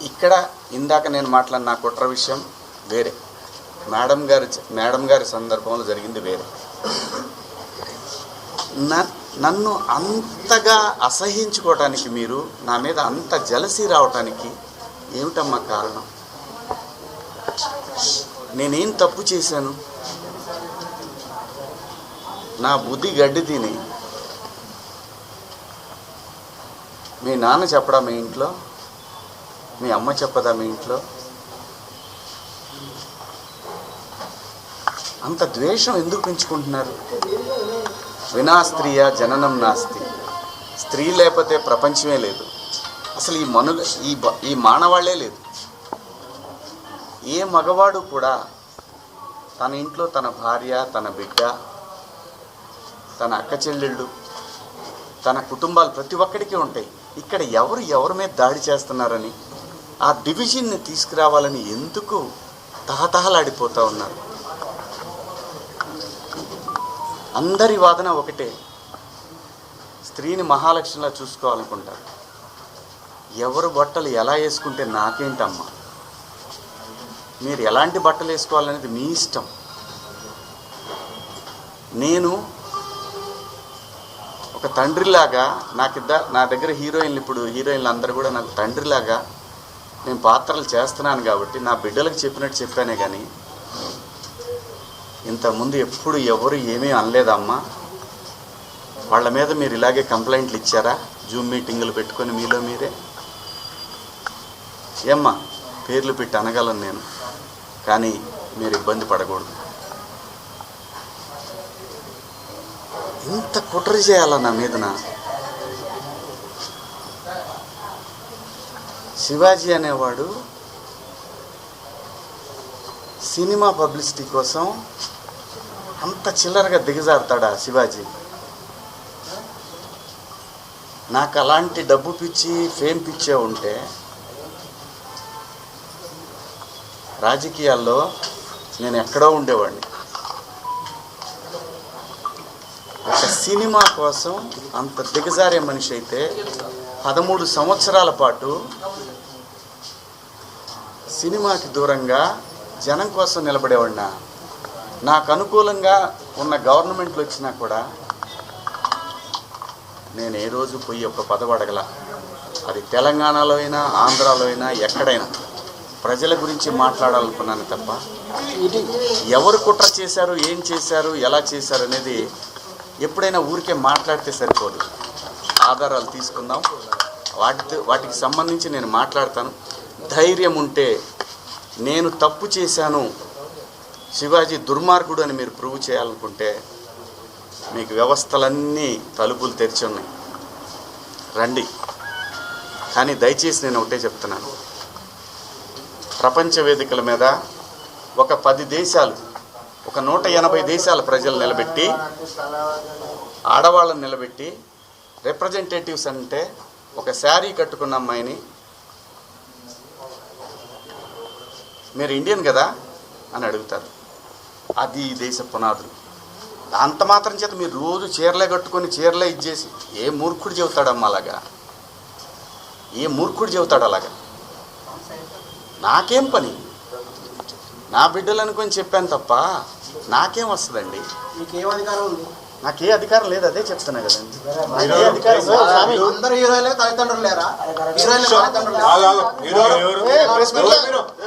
ఇక్కడ ఇందాక నేను మాట్లాడిన నా కుట్ర విషయం వేరే, మేడం గారి సందర్భంలో జరిగింది వేరే. నన్ను అంతగా అసహించుకోవటానికి, మీరు నా మీద అంత జలసీ రావటానికి ఏమిటమ్మా కారణం? నేనేం తప్పు చేశాను? నా బుద్ధి గడ్డి తిని మీ నాన్న చెప్పడా మీ ఇంట్లో? మీ అమ్మ చెప్పదా మీ ఇంట్లో? అంత ద్వేషం ఎందుకు పెంచుకుంటున్నారు? వినా స్త్రీయ జననం నాస్తి. స్త్రీ లేకపోతే ప్రపంచమే లేదు. అసలు ఈ మానవాళ్లే లేదు. ఏ మగవాడు కూడా తన ఇంట్లో తన భార్య, తన బిడ్డ, తన అక్క చెల్లెళ్ళు, తన కుటుంబాలు ప్రతి ఒక్కడికి ఉంటాయి. ఇక్కడ ఎవరి మీద దాడి చేస్తున్నారని, ఆ డివిజన్ని తీసుకురావాలని ఎందుకు తహతహలాడిపోతూ ఉన్నారు? అందరి వాదన ఒకటే, స్త్రీని మహాలక్ష్మిలా చూసుకోవాలనుకుంటారు. ఎవరు బట్టలు ఎలా వేసుకుంటే నాకేంటమ్మా? మీరు ఎలాంటి బట్టలు వేసుకోవాలనేది మీ ఇష్టం. నేను ఒక తండ్రిలాగా నా దగ్గర హీరోయిన్లు అందరూ కూడా నాకు తండ్రిలాగా నేను పాత్రలు చేస్తున్నాను కాబట్టి నా బిడ్డలకు చెప్పినట్టు చెప్పానే కానీ ఇంతకుముందు ఎప్పుడు ఎవరు ఏమీ అనలేదమ్మా. వాళ్ళ మీద మీరు ఇలాగే కంప్లైంట్లు ఇచ్చారా? జూమ్ మీటింగులు పెట్టుకొని మీలో మీరే? ఏమ్మా, పేర్లు పెట్టి అనగలను నేను, కానీ మీరు ఇబ్బంది పడకూడదు. ఇంత కుట్ర చేయాలా నా మీదన? శివాజీ అనేవాడు సినిమా పబ్లిసిటీ కోసం అంత చిల్లరగా దిగజారుతాడా శివాజీ? నాకు అలాంటి డబ్బు పిచ్చి, ఫేమ్ పిచ్చే ఉంటే రాజకీయాల్లో నేను ఎక్కడో ఉండేవాడిని. ఒక సినిమా కోసం అంత దిగజారే మనిషి అయితే 13 సంవత్సరాల పాటు సినిమాకి దూరంగా జనం కోసం నిలబడేవాడినా. నాకు అనుకూలంగా ఉన్న గవర్నమెంట్లు వచ్చినా కూడా నేను ఏ రోజు పోయి ఒక పదవి అడగల. అది తెలంగాణలో అయినా, ఆంధ్రాలో అయినా, ఎక్కడైనా ప్రజల గురించి మాట్లాడాలనుకున్నాను తప్ప ఎవరు కుట్ర చేశారు, ఏం చేశారు, ఎలా చేశారు అనేది ఎప్పుడైనా ఊరికే మాట్లాడితే సరిపోదు. ఆధారాలు తీసుకుందాం, వాటికి సంబంధించి నేను మాట్లాడతాను. ధైర్యం ఉంటే నేను తప్పు చేశాను, శివాజీ దుర్మార్గుడు అని మీరు ప్రూవ్ చేయాలనుకుంటే మీకు వ్యవస్థలన్నీ తలుపులు తెరిచి ఉన్నాయి, రండి. కానీ దయచేసి నేను ఒకటే చెప్తున్నాను, ప్రపంచ వేదికల మీద ఒక 10 దేశాలు, ఒక 180 దేశాల ప్రజలు నిలబెట్టి, ఆడవాళ్ళని నిలబెట్టి, రిప్రజెంటేటివ్స్ అంటే ఒక శారీ కట్టుకున్న అమ్మాయిని మీరు ఇండియన్ కదా అని అడుగుతారు. అది ఈ దేశ పునాదులు. అంత మాత్రం చేత మీరు రోజు చీరలే కట్టుకొని చీరలే ఇచ్చేసి ఏ మూర్ఖుడు చెబుతాడమ్మా అలాగా? ఏ మూర్ఖుడు చెబుతాడు అలాగా? నాకేం పని? నా బిడ్డలు అనుకొని చెప్పాను తప్ప నాకేం వస్తుందండి? నాకే అధికారం లేదు, అదే చెప్తున్నా కదండి. నాకే అధికారం